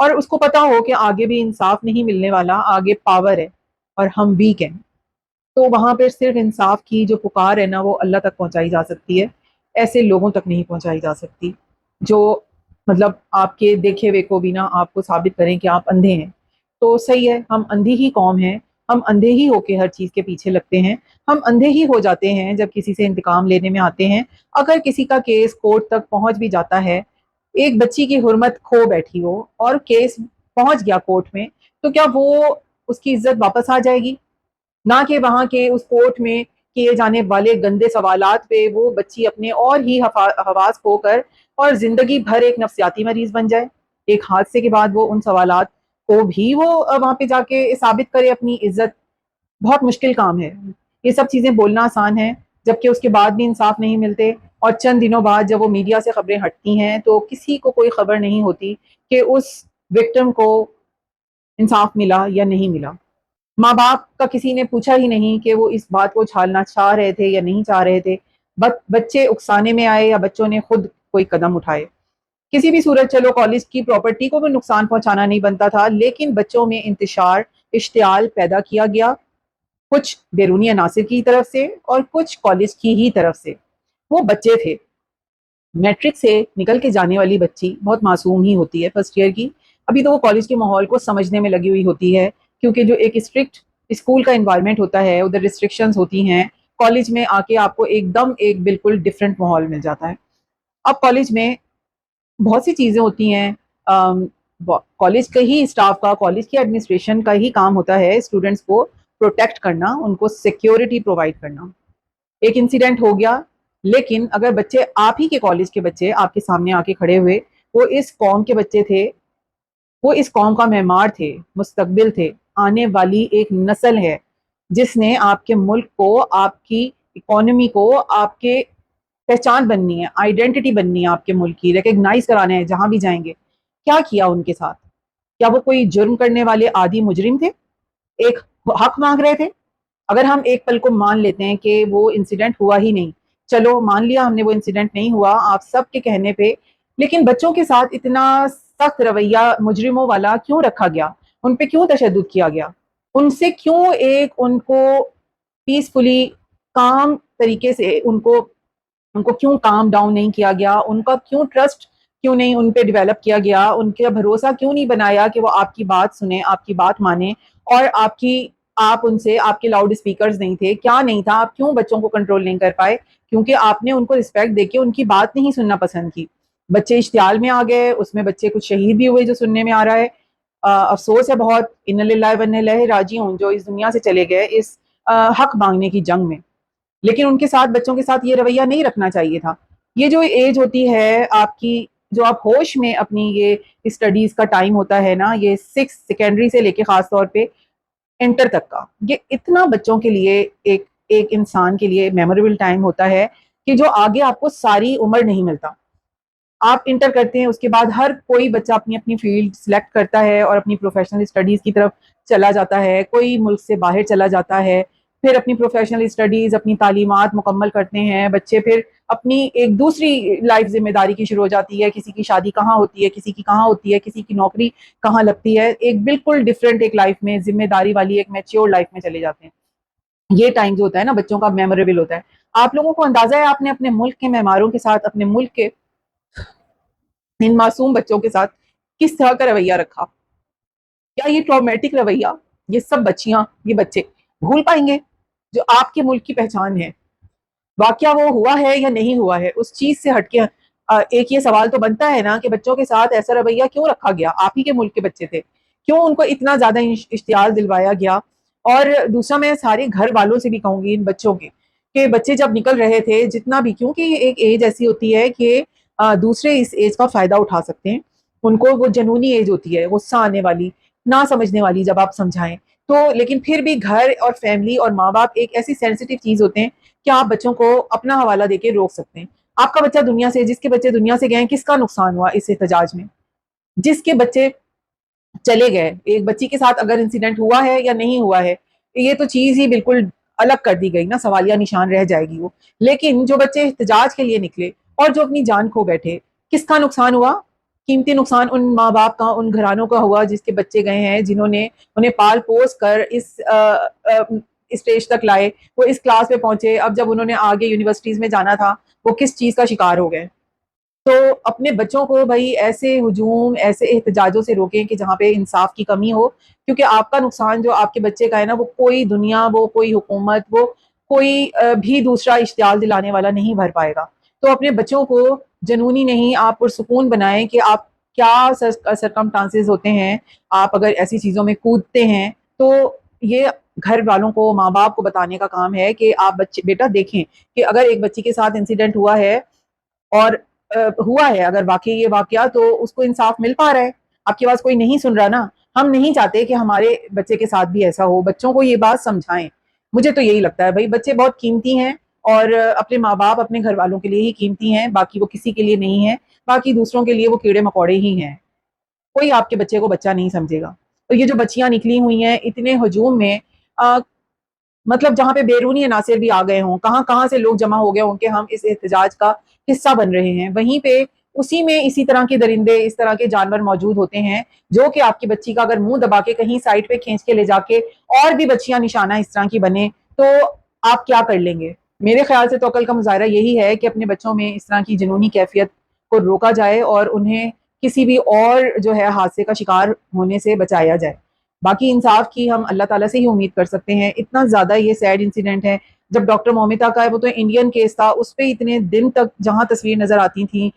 اور اس کو پتا ہو کہ آگے بھی انصاف نہیں ملنے والا, آگے پاور ہے اور ہم ویک ہیں, تو وہاں پہ صرف انصاف کی جو پکار ہے نا وہ اللہ تک پہنچائی جا سکتی ہے, ایسے لوگوں تک نہیں پہنچائی جا سکتی جو مطلب آپ کے دیکھے ہوئے کو بھی نا آپ کو ثابت کریں کہ آپ اندھے ہیں. تو صحیح ہے, ہم اندھی ہی قوم ہیں, ہم اندھے ہی ہو کے ہر چیز کے پیچھے لگتے ہیں, ہم اندھے ہی ہو جاتے ہیں جب کسی سے انتقام لینے میں آتے ہیں. اگر کسی کا کیس کورٹ تک پہنچ بھی جاتا ہے, ایک بچی کی حرمت کھو بیٹھی ہو اور کیس پہنچ گیا کورٹ میں, تو کیا وہ اس کی عزت واپس آ جائے گی؟ نہ کہ وہاں کے اس کورٹ میں کیے جانے والے گندے سوالات پہ وہ بچی اپنے اور ہی حواس کھو کر اور زندگی بھر ایک نفسیاتی مریض بن جائے. ایک حادثے کے بعد وہ ان سوالات کو بھی وہ وہاں پہ جا کے ثابت کرے اپنی عزت. بہت مشکل کام ہے. یہ سب چیزیں بولنا آسان ہے, جبکہ اس کے بعد بھی انصاف نہیں ملتے, اور چند دنوں بعد جب وہ میڈیا سے خبریں ہٹتی ہیں تو کسی کو کوئی خبر نہیں ہوتی کہ اس وکٹم کو انصاف ملا یا نہیں ملا. ماں باپ کا کسی نے پوچھا ہی نہیں کہ وہ اس بات کو چھالنا چاہ رہے تھے یا نہیں چاہ رہے تھے, بچے اکسانے میں آئے یا بچوں نے خود کوئی قدم اٹھائے. کسی بھی صورت چلو کالج کی پراپرٹی کو بھی نقصان پہنچانا نہیں بنتا تھا, لیکن بچوں میں انتشار اشتعال پیدا کیا گیا, کچھ بیرونی عناصر کی طرف سے اور کچھ کالج کی ہی طرف سے. وہ بچے تھے, میٹرک سے نکل کے جانے والی بچی بہت معصوم ہی ہوتی ہے فرسٹ ایئر کی, ابھی تو وہ کالج کے ماحول کو سمجھنے میں لگی ہوئی ہوتی ہے, کیونکہ جو ایک اسٹرکٹ اسکول کا انوائرمنٹ ہوتا ہے ادھر ریسٹرکشنز ہوتی ہیں, کالج میں آ کے آپ کو ایک دم ایک بالکل ڈفرینٹ ماحول مل جاتا ہے. اب کالج میں بہت سی چیزیں ہوتی ہیں, کالج کا ہی اسٹاف کا, کالج کی ایڈمنسٹریشن کا ہی کام ہوتا ہے اسٹوڈنٹس کو پروٹیکٹ کرنا, ان کو سیکیورٹی پرووائڈ کرنا. ایک انسیڈنٹ ہو گیا, لیکن اگر بچے آپ ہی کے کالج کے بچے آپ کے سامنے آ کے کھڑے ہوئے, وہ اس قوم کے بچے تھے, وہ اس قوم کا معمار تھے, مستقبل تھے, آنے والی ایک نسل ہے جس نے آپ کے ملک کو, آپ کی اکانومی کو, آپ کے پہچان بننی ہے, آئیڈینٹی بننی ہے آپ کے ملک کی, ریکگنائز کرانے ہیں جہاں بھی جائیں گے. کیا کیا ان کے ساتھ؟ کیا وہ کوئی جرم کرنے والے عادی مجرم تھے, ایک حق مانگ رہے تھے؟ اگر ہم ایک پل کو مان لیتے ہیں کہ وہ انسیڈنٹ ہوا ہی نہیں, چلو مان لیا ہم نے وہ انسیڈنٹ نہیں ہوا آپ سب کے کہنے پہ, لیکن بچوں کے ساتھ اتنا سخت رویہ مجرموں والا کیوں رکھا گیا, ان پہ کیوں تشدد کیا گیا, ان سے کیوں ان کو پیسفلی کام طریقے سے ان کو کیوں کام ڈاؤن نہیں کیا گیا, ان کا کیوں ٹرسٹ کیوں نہیں ان پہ ڈیولپ کیا گیا, ان کا بھروسہ کیوں نہیں بنایا کہ وہ آپ کی بات سنیں, آپ کی بات مانیں, اور آپ ان سے, آپ کے لاؤڈ اسپیکرز نہیں تھے, کیا نہیں تھا, آپ کیوں بچوں کو کنٹرول نہیں کر پائے؟ کیونکہ آپ نے ان کو رسپیکٹ دے کے ان کی بات نہیں سننا پسند کی. بچے اشتعال میں آ گئے, اس میں بچے کچھ شہید بھی ہوئے جو سننے میں آ رہا ہے. افسوس ہے بہت, ان للہ و انا الیہ راجعون, جو اس دنیا سے چلے گئے اس حق مانگنے کی جنگ میں. لیکن ان کے ساتھ, بچوں کے ساتھ یہ رویہ نہیں رکھنا چاہیے تھا. یہ جو ایج ہوتی ہے آپ کی, جو آپ ہوش میں اپنی یہ اسٹڈیز کا ٹائم ہوتا ہے نا, یہ 6 سیکنڈری سے لے کے خاص طور پہ انٹر تک کا, یہ اتنا بچوں کے لیے ایک انسان کے لیے میموریبل ٹائم ہوتا ہے کہ جو آگے آپ کو ساری عمر نہیں ملتا. آپ انٹر کرتے ہیں, اس کے بعد ہر کوئی بچہ اپنی اپنی فیلڈ سلیکٹ کرتا ہے اور اپنی پروفیشنل اسٹڈیز کی طرف چلا جاتا ہے, کوئی ملک سے باہر چلا جاتا ہے, پھر اپنی پروفیشنل اسٹڈیز, اپنی تعلیمات مکمل کرتے ہیں بچے, پھر اپنی ایک دوسری لائف ذمہ داری کی شروع ہو جاتی ہے, کسی کی شادی کہاں ہوتی ہے, کسی کی کہاں ہوتی ہے, کسی کی نوکری کہاں لگتی ہے, ایک بالکل ڈفرینٹ ایک لائف میں, ذمہ داری والی ایک میچیور لائف میں چلے جاتے ہیں. یہ ٹائم جو ہوتا ہے نا بچوں کا میموریبل ہوتا ہے. آپ لوگوں کو اندازہ ہے آپ نے اپنے ملک کے معماروں کے ساتھ, اپنے ملک کے ان معصوم بچوں کے ساتھ کس طرح کا رویہ رکھا؟ کیا یہ ٹرامیٹک رویہ یہ سب بچیاں, یہ بچے بھول پائیں گے جو آپ کے ملک کی پہچان ہے؟ واقعہ وہ ہوا ہے یا نہیں ہوا ہے, اس چیز سے ہٹ کے ایک یہ سوال تو بنتا ہے نا کہ بچوں کے ساتھ ایسا رویہ کیوں رکھا گیا, آپ ہی کے ملک کے بچے تھے, کیوں ان کو اتنا زیادہ اشتعال دلوایا گیا؟ اور دوسرا, میں سارے گھر والوں سے بھی کہوں گی ان بچوں کے, کہ بچے جب نکل رہے تھے جتنا بھی, کیونکہ یہ ایک ایج ایسی ہوتی ہے کہ دوسرے اس ایج کا فائدہ اٹھا سکتے ہیں, ان کو وہ جنونی ایج ہوتی ہے, غصہ آنے والی, نہ سمجھنے والی, جب آپ سمجھائیں تو. لیکن پھر بھی گھر اور فیملی اور ماں باپ ایک ایسی سینسیٹیو چیز ہوتے ہیں کہ آپ بچوں کو اپنا حوالہ دے کے روک سکتے ہیں. آپ کا بچہ دنیا سے, جس کے بچے دنیا سے گئے, کس کا نقصان ہوا اس احتجاج میں؟ جس کے بچے چلے گئے, ایک بچی کے ساتھ اگر انسیڈنٹ ہوا ہے یا نہیں ہوا ہے, یہ تو چیز ہی بالکل الگ کر دی گئی نا, سوالیہ نشان رہ جائے گی وہ. لیکن جو بچے احتجاج کے لیے نکلے اور جو اپنی جان کھو بیٹھے, کس کا نقصان ہوا؟ قیمتی نقصان ان ماں باپ کا، ان گھرانوں کا ہوا جس کے بچے گئے ہیں، جنہوں نے انہیں پال پوس کر اس اسٹیج تک لائے، وہ اس کلاس پہ پہنچے، اب جب انہوں نے آگے یونیورسٹیز میں جانا تھا وہ کس چیز کا شکار ہو گئے۔ تو اپنے بچوں کو بھائی ایسے ہجوم، ایسے احتجاجوں سے روکیں کہ جہاں پہ انصاف کی کمی ہو، کیونکہ آپ کا نقصان جو آپ کے بچے کا ہے نا، وہ کوئی دنیا، وہ کوئی حکومت، وہ کوئی بھی دوسرا اشتعال دلانے والا نہیں بھر پائے گا۔ تو اپنے بچوں کو جنونی نہیں، آپ پرسکون بنائیں کہ آپ کیا سرکمسٹانسز ہوتے ہیں، آپ اگر ایسی چیزوں میں کودتے ہیں تو یہ گھر والوں کو، ماں باپ کو بتانے کا کام ہے کہ آپ بچے بیٹا دیکھیں کہ اگر ایک بچی کے ساتھ انسیڈنٹ ہوا ہے اور ہوا ہے اگر واقعی یہ واقعہ، تو اس کو انصاف مل پا رہا ہے، آپ کی آواز کوئی نہیں سن رہا نا۔ ہم نہیں چاہتے کہ ہمارے بچے کے ساتھ بھی ایسا ہو، بچوں کو یہ بات سمجھائیں۔ مجھے تو یہی لگتا ہے بھائی بچے بہت قیمتی ہیں، اور اپنے ماں باپ اپنے گھر والوں کے لیے ہی قیمتی ہیں، باقی وہ کسی کے لیے نہیں ہیں، باقی دوسروں کے لیے وہ کیڑے مکوڑے ہی ہیں، کوئی آپ کے بچے کو بچہ نہیں سمجھے گا۔ تو یہ جو بچیاں نکلی ہوئی ہیں اتنے ہجوم میں، مطلب جہاں پہ بیرونی عناصر بھی آ گئے ہوں، کہاں کہاں سے لوگ جمع ہو گئے ہوں کہ ہم اس احتجاج کا حصہ بن رہے ہیں، وہیں پہ اسی میں اسی طرح کے درندے، اس طرح کے جانور موجود ہوتے ہیں جو کہ آپ کی بچی کا اگر منہ دبا کے کہیں سائڈ پہ کھینچ کے لے جا کے اور بھی بچیاں نشانہ اس طرح کی بنے تو آپ کیا کر لیں گے؟ میرے خیال سے تو عقل کا مظاہرہ یہی ہے کہ اپنے بچوں میں اس طرح کی جنونی کیفیت کو روکا جائے اور انہیں کسی بھی اور جو ہے حادثے کا شکار ہونے سے بچایا جائے۔ باقی انصاف کی ہم اللہ تعالیٰ سے ہی امید کر سکتے ہیں۔ اتنا زیادہ یہ سیڈ انسیڈنٹ ہے، جب ڈاکٹر مومتا کا ہے وہ تو انڈین کیس تھا، اس پہ اتنے دن تک جہاں تصویر نظر آتی تھیں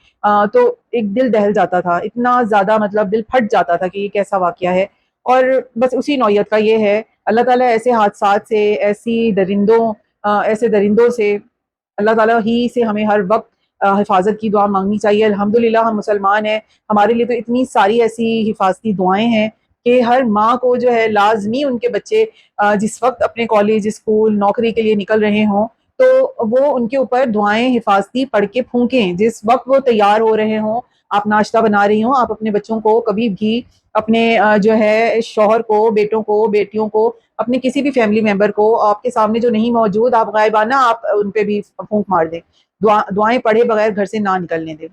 تو ایک دل دہل جاتا تھا، اتنا زیادہ مطلب دل پھٹ جاتا تھا کہ یہ کیسا واقعہ ہے۔ اور بس اسی نوعیت کا یہ ہے، اللہ تعالیٰ ایسے حادثات سے، ایسے درندوں سے اللہ تعالیٰ ہی سے ہمیں ہر وقت حفاظت کی دعا مانگنی چاہیے۔ الحمدللہ ہم مسلمان ہیں، ہمارے لیے تو اتنی ساری ایسی حفاظتی دعائیں ہیں کہ ہر ماں کو جو ہے لازمی ان کے بچے جس وقت اپنے کالج، اسکول، نوکری کے لیے نکل رہے ہوں تو وہ ان کے اوپر دعائیں حفاظتی پڑھ کے پھونکیں، جس وقت وہ تیار ہو رہے ہوں، آپ ناشتہ بنا رہی ہوں، آپ اپنے بچوں کو کبھی بھی، اپنے جو ہے شوہر کو، بیٹوں کو، بیٹیوں کو، اپنے کسی بھی فیملی ممبر کو آپ کے سامنے جو نہیں موجود، آپ غائبانہ آپ ان پہ بھی پھونک مار دیں، دعائیں پڑھے بغیر گھر سے نہ نکلنے دیں۔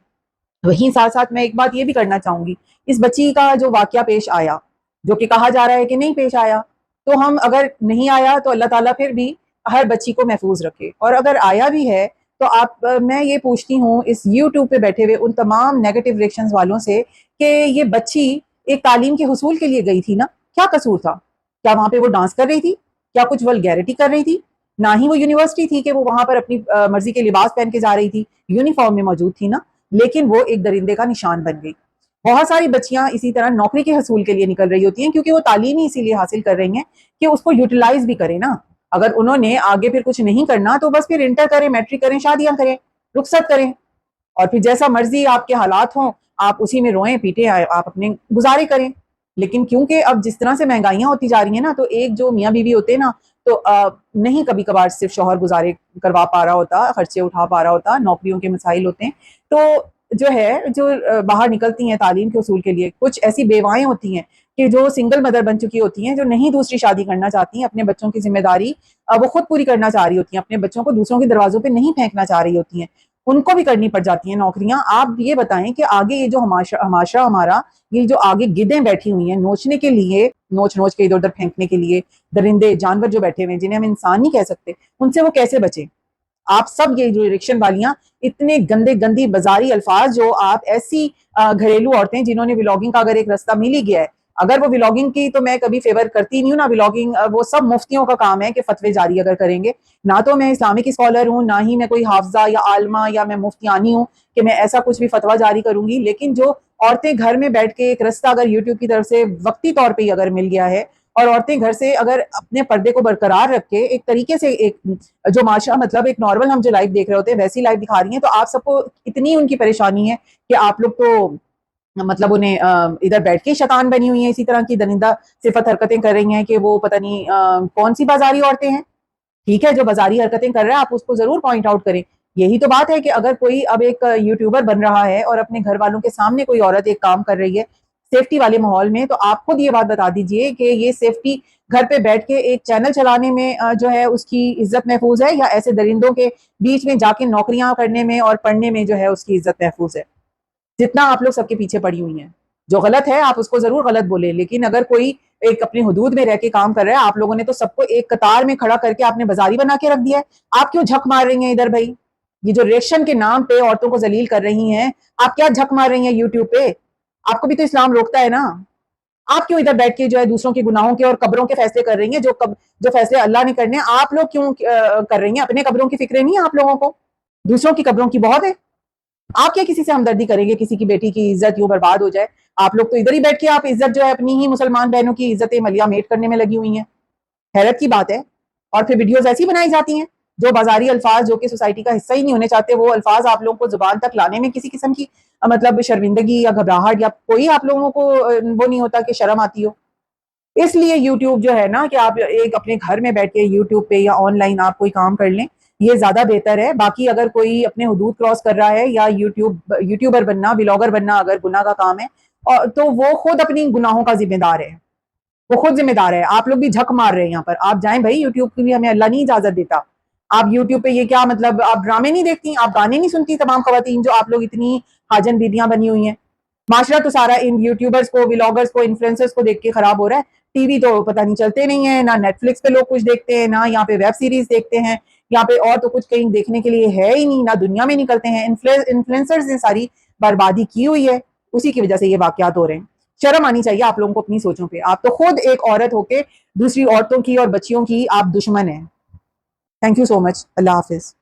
وہیں ساتھ ساتھ میں ایک بات یہ بھی کرنا چاہوں گی، اس بچی کا جو واقعہ پیش آیا، جو کہ کہا جا رہا ہے کہ نہیں پیش آیا، تو ہم اگر نہیں آیا تو اللہ تعالیٰ پھر بھی ہر بچی کو محفوظ رکھے، اور اگر آیا بھی ہے تو میں یہ پوچھتی ہوں اس یوٹیوب پہ بیٹھے ہوئے ان تمام نیگیٹو ریئیکشنز والوں سے کہ یہ بچی ایک تعلیم کے حصول کے لیے گئی تھی نا، کیا قصور تھا؟ کیا وہاں پہ وہ ڈانس کر رہی تھی؟ کیا کچھ ولگیرٹی کر رہی تھی؟ نہ ہی وہ یونیورسٹی تھی کہ وہ وہاں پر اپنی مرضی کے لباس پہن کے جا رہی تھی، یونیفارم میں موجود تھی نا، لیکن وہ ایک درندے کا نشان بن گئی۔ بہت ساری بچیاں اسی طرح نوکری کے حصول کے لیے نکل رہی ہوتی ہیں، کیونکہ وہ تعلیم ہی اسی لیے حاصل کر رہی ہیں کہ اس کو یوٹیلائز بھی کریں نا۔ اگر انہوں نے آگے پھر کچھ نہیں کرنا تو بس پھر انٹر کریں، میٹرک کریں، شادیاں کریں، رخصت کریں، اور پھر جیسا مرضی آپ کے حالات ہوں آپ اسی میں روئیں پیٹیں، آپ اپنے گزارے کریں۔ لیکن کیونکہ اب جس طرح سے مہنگائیاں ہوتی جا رہی ہیں نا، تو ایک جو میاں بیوی ہوتے ہیں نا، تو نہیں کبھی کبھار صرف شوہر گزارے کروا پا رہا ہوتا، خرچے اٹھا پا رہا ہوتا، نوکریوں کے مسائل ہوتے ہیں، تو جو ہے جو باہر نکلتی ہیں تعلیم کے حصول کے لیے، کچھ ایسی بیوائیں ہوتی ہیں کہ جو سنگل مدر بن چکی ہوتی ہیں، جو نہیں دوسری شادی کرنا چاہتی ہیں، اپنے بچوں کی ذمہ داری وہ خود پوری کرنا چاہ رہی ہوتی ہیں، اپنے بچوں کو دوسروں کے دروازوں پہ نہیں پھینکنا چاہ رہی ہوتی ہیں، ان کو بھی کرنی پڑ جاتی ہیں نوکریاں۔ آپ یہ بتائیں کہ آگے یہ جو ہماشا ہمارا یہ جو آگے گدیں بیٹھی ہوئی ہیں نوچنے کے لیے، نوچ کے ادھر ادھر پھینکنے کے لیے، درندے جانور جو بیٹھے ہوئے ہیں جنہیں ہم انسان نہیں کہہ سکتے، ان سے وہ کیسے بچیں؟ آپ سب یہ جو رکشن والیاں، اتنے گندی بازاری الفاظ جو آپ ایسی گھریلو عورتیں جنہوں نے ولاگنگ کا اگر ایک رستہ مل ہی گیا ہے، اگر وہ ولاگنگ کی تو میں کبھی فیور کرتی نہیں ہوں نا، ولاگنگ وہ سب مفتیوں کا کام ہے کہ فتوے جاری اگر کریں گے، نہ تو میں اسلامک اسکالر ہوں، نہ ہی میں کوئی حافظہ یا عالمہ یا میں مفتیانی ہوں کہ میں ایسا کچھ بھی فتویٰ جاری کروں گی، لیکن جو عورتیں گھر میں بیٹھ کے ایک رستہ اگر یوٹیوب کی طرف سے وقتی طور پہ ہی اگر مل گیا ہے، اور عورتیں گھر سے اگر اپنے پردے کو برقرار رکھ کے ایک طریقے سے ایک جو معاشرہ مطلب ایک نارمل ہم جو لائف دیکھ رہے ہوتے ہیں ویسی لائف دکھا رہی ہیں، تو آپ سب کو اتنی ان کی پریشانی ہے کہ آپ لوگ تو مطلب انہیں ادھر بیٹھ کے شیطان بنی ہوئی ہیں، اسی طرح کی درندہ صفت حرکتیں کر رہی ہیں کہ وہ پتہ نہیں کون سی بازاری عورتیں ہیں۔ ٹھیک ہے، جو بازاری حرکتیں کر رہا ہے آپ اس کو ضرور پوائنٹ آؤٹ کریں۔ یہی تو بات ہے کہ اگر کوئی اب ایک یوٹیوبر بن رہا ہے اور اپنے گھر والوں کے سامنے کوئی عورت ایک کام کر رہی ہے سیفٹی والے ماحول میں، تو آپ خود یہ بات بتا دیجئے کہ یہ سیفٹی گھر پہ بیٹھ کے ایک چینل چلانے میں جو ہے اس کی عزت محفوظ ہے، یا ایسے درندوں کے بیچ میں جا کے نوکریاں کرنے میں اور پڑھنے میں جو ہے اس کی عزت محفوظ ہے؟ جتنا آپ لوگ سب کے پیچھے پڑی ہوئی ہیں. جو غلط ہے آپ اس کو ضرور غلط بولیں، لیکن اگر کوئی ایک اپنی حدود میں رہ کے کام کر رہا ہے، آپ لوگوں نے تو سب کو ایک قطار میں کھڑا کر کے آپ نے بازاری بنا کے رکھ دیا ہے. آپ کیوں جھک مار رہی ہیں ادھر بھائی؟ یہ جو ریشن کے نام پہ عورتوں کو ذلیل کر رہی ہیں، آپ کیا جھک مار رہی ہیں یوٹیوب پہ؟ آپ کو بھی تو اسلام روکتا ہے نا. آپ کیوں ادھر بیٹھ کے جو ہے دوسروں کے گناہوں کے اور قبروں کے فیصلے کر رہی ہیں؟ جو فیصلے اللہ نے کرنے آپ لوگ کیوں کر رہی ہیں؟ اپنے قبروں کی فکریں نہیں ہیں آپ لوگوں کو؟ دوسروں کی قبروں کی بہت ہے. آپ کیا کسی سے ہمدردی کریں گے کسی کی بیٹی کی عزت یوں برباد ہو جائے؟ آپ لوگ تو ادھر ہی بیٹھ کے آپ عزت جو ہے اپنی ہی مسلمان بہنوں کی عزت ملیا میٹ کرنے میں لگی ہوئی ہیں. حیرت کی بات ہے. اور پھر ویڈیوز ایسی بنائی جاتی ہیں جو بازاری الفاظ جو کہ سوسائٹی کا حصہ ہی نہیں ہونے چاہتے، وہ الفاظ آپ لوگوں کو زبان تک لانے میں کسی قسم کی مطلب شرمندگی یا گھبراہٹ یا کوئی آپ لوگوں کو وہ نہیں ہوتا کہ شرم آتی ہو. اس لیے یوٹیوب جو ہے نا کہ آپ ایک اپنے گھر میں بیٹھ کے یوٹیوب پہ یا آن لائن آپ کوئی کام کر لیں، یہ زیادہ بہتر ہے. باقی اگر کوئی اپنے حدود کراس کر رہا ہے یا یوٹیوبر بننا، بلاگر بننا اگر گناہ کا کام ہے تو وہ خود اپنی گناہوں کا ذمہ دار ہے، وہ خود ذمہ دار ہے. آپ لوگ بھی جھک مار رہے ہیں یہاں پر. آپ جائیں بھائی یوٹیوب کے لیے، ہمیں اللہ نہیں اجازت دیتا. آپ یوٹیوب پہ یہ کیا مطلب آپ ڈرامے نہیں دیکھتی، آپ گانے نہیں سنتی؟ تمام خواتین جو آپ لوگ اتنی حاجن بیبیاں بنی ہوئی ہیں. معاشرہ تو سارا ان یوٹیوبرز کو، ولاگرز کو، انفلوئنسرز کو دیکھ کے خراب ہو رہا ہے. ٹی وی تو پتہ نہیں چلتے نہیں ہیں، نہ نیٹ فلکس پہ لوگ کچھ دیکھتے ہیں، نہ یہاں پہ ویب سیریز دیکھتے ہیں، یہاں پہ اور تو کچھ کہیں دیکھنے کے لیے ہے ہی نہیں، نہ دنیا میں نکلتے ہیں. انفلوئنسرز نے ساری بربادی کی ہوئی ہے، اسی کی وجہ سے یہ واقعات ہو رہے ہیں. شرم آنی چاہیے آپ لوگوں کو اپنی سوچوں پہ. آپ تو خود ایک عورت ہو کے دوسری عورتوں کی اور بچیوں کی آپ دشمن ہیں. تھینک یو سو مچ. اللہ حافظ.